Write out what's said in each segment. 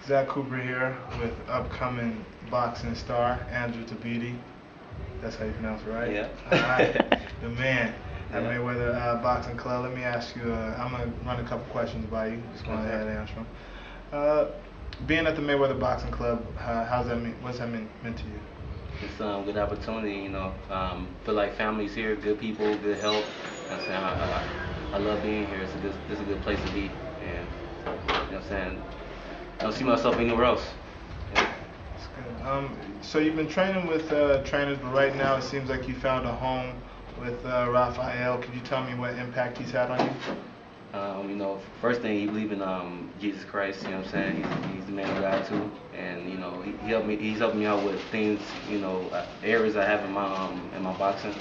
Zach Cooper here with upcoming boxing star Andrew Tabiti. That's how you pronounce it, right? Yeah. Alright, the man at Yeah. Mayweather Boxing Club. Let me ask you, I'm going to run a couple questions by you. Just go ahead and answer them. Being at the Mayweather Boxing Club, what's that meant to you? It's a good opportunity, feel like family's here, good people, good help. I love being here. It's a good place to be, and I don't see myself anywhere else. Yeah. That's good. So you've been training with trainers, but right now it seems like you found a home with Raphael. Could you tell me what impact he's had on you? First thing, he believe in Jesus Christ. You know what I'm saying? He's the man of God too, and he's helped me out with things, areas I have in my boxing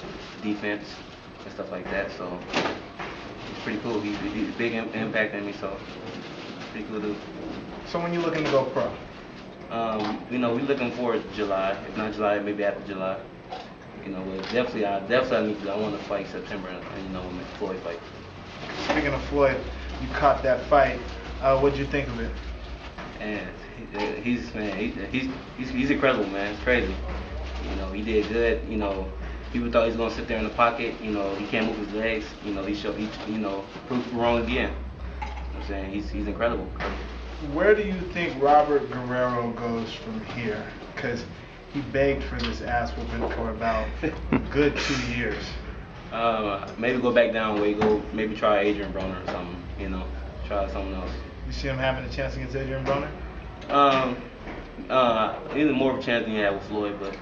defense and stuff like that. So it's pretty cool. He's a big impact on me. So it's pretty cool dude. So when you're looking to go pro? We're looking forward to July. If not July, maybe after July. But definitely I want to fight September, and when the Floyd fight. Speaking of Floyd, you caught that fight. What'd you think of it? And he's incredible, man. It's crazy. He did good. People thought he was gonna sit there in the pocket. He can't move his legs. He proved wrong again. You know what I'm saying? He's incredible. Where do you think Robert Guerrero goes from here? Because he begged for this ass whooping for about a good 2 years. Maybe go back down where you go. Maybe try Adrian Broner or something. Try something else. You see him having a chance against Adrian Broner? Even more of a chance than you had with Floyd, but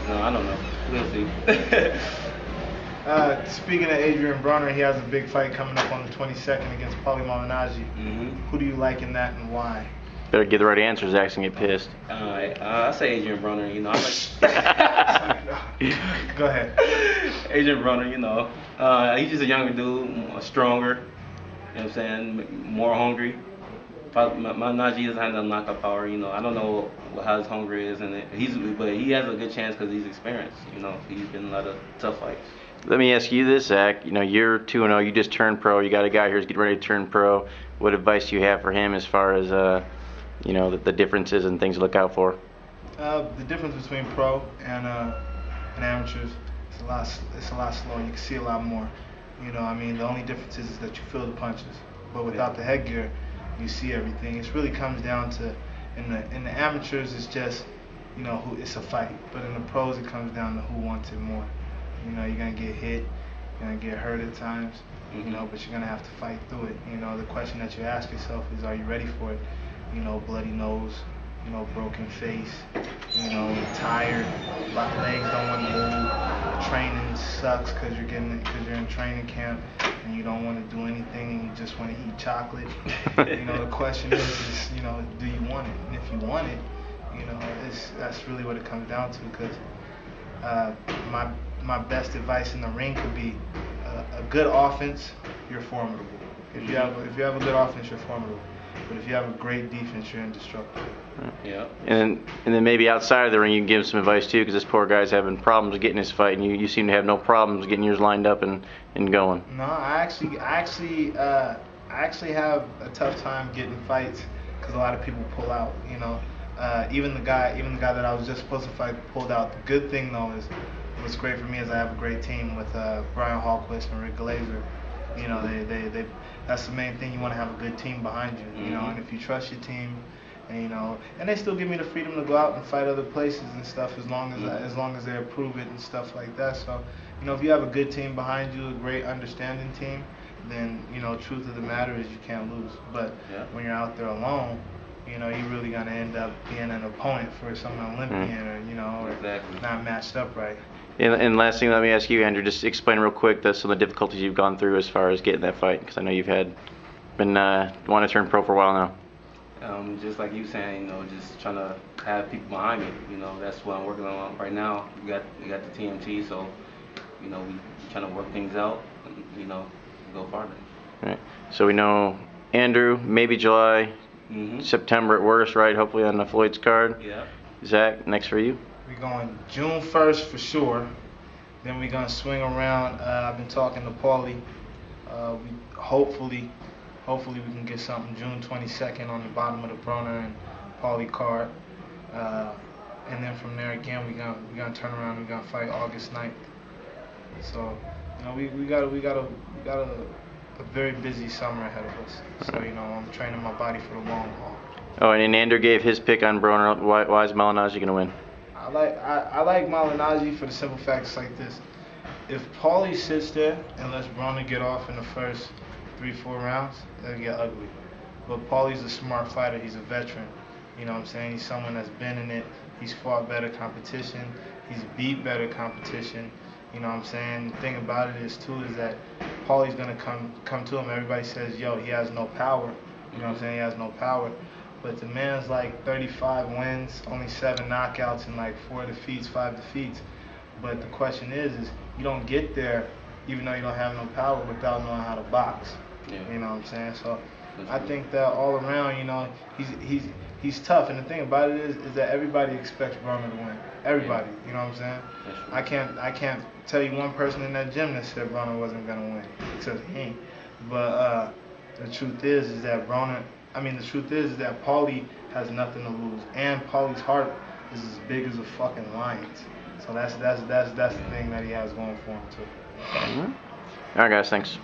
I don't know. We'll see. Speaking of Adrian Broner, he has a big fight coming up on the 22nd against Paulie Malignaggi. Who do you like in that and why? Better get the right answers, Zach's gonna get pissed. I say Adrian Broner. Go ahead. Adrian Broner. He's just a younger dude, stronger. You know what I'm saying? More hungry. Malignaggi doesn't have the knockout power. I don't know how his hunger is, but he has a good chance because he's experienced. He's been in a lot of tough fights. Let me ask you this, Zach. You're 2-0. You just turned pro. You got a guy here who's getting ready to turn pro. What advice do you have for him as far as the differences and things to look out for? The difference between pro and amateurs it's a lot slower. You can see a lot more. The only difference is that you feel the punches, but without the headgear, you see everything. It really comes down to in the amateurs, it's just it's a fight, but in the pros, it comes down to who wants it more. You're gonna get hit, you're gonna get hurt at times, but you're gonna have to fight through it. The question that you ask yourself is, are you ready for it? Bloody nose, broken face, tired, legs don't want to move, training sucks because you're in training camp and you don't want to do anything and you just want to eat chocolate. The question is, do you want it? And if you want it, that's really what it comes down to. Because my best advice in the ring could be a good offense, you're formidable. If you have a good offense, you're formidable. But if you have a great defense, you're indestructible. Yeah. And then maybe outside of the ring, you can give him some advice too, because this poor guy's having problems getting his fight, and you seem to have no problems getting yours lined up and going. No, I actually have a tough time getting fights because a lot of people pull out. Even the guy that I was just supposed to fight pulled out. The good thing though is what's great for me is I have a great team with Brian Hallquist and Rick Glazer. That's the main thing. You want to have a good team behind you, and if you trust your team, and they still give me the freedom to go out and fight other places and stuff as long as they approve it and stuff like that. So, if you have a good team behind you, a great understanding team, then truth of the matter is you can't lose. But when you're out there alone, you're really gonna end up being an opponent for some Olympian or Exactly. not matched up right. And last thing, let me ask you, Andrew, just explain real quick some of the difficulties you've gone through as far as getting that fight, because I know you've been wanting to turn pro for a while now. Just like you saying, just trying to have people behind me. That's what I'm working on right now. We got the TMT, so we trying to work things out. And, go farther. All right. So we know Andrew, maybe July, September at worst, right? Hopefully on the Floyd's card. Yeah. Zach, next for you. We're going June 1st for sure. Then we're going to swing around. I've been talking to Paulie. We hopefully hopefully we can get something June 22nd on the bottom of the Broner and Paulie card. And then from there again, we're gonna turn around and we're gonna fight August 9th. So, you know, we got a very busy summer ahead of us. So, you know, I'm training my body for the long haul. Oh, and Andrew gave his pick on Broner. Why is Malignaggi gonna win? I like Malignaggi for the simple facts like this. If Paulie sits there and lets Broner get off in the first 3-4 rounds, it'll get ugly. But Paulie's a smart fighter. He's a veteran. You know what I'm saying? He's someone that's been in it. He's fought better competition. He's beat better competition. You know what I'm saying? The thing about it is that Paulie's gonna come to him. Everybody says, yo, he has no power. You know what I'm saying? He has no power. But the man's like 35 wins, only 7 knockouts, and like 4 defeats, 5 defeats. But the question is you don't get there, even though you don't have no power, without knowing how to box. Yeah. You know what I'm saying? So I think that all around, you know, he's tough. And the thing about it is that everybody expects Broner to win. Everybody. Yeah. You know what I'm saying? I can't tell you one person in that gym that said Broner wasn't gonna win, except he. But the truth is that Paulie has nothing to lose, and Paulie's heart is as big as a fucking lion's. So that's the thing that he has going for him too. All right, guys. Thanks.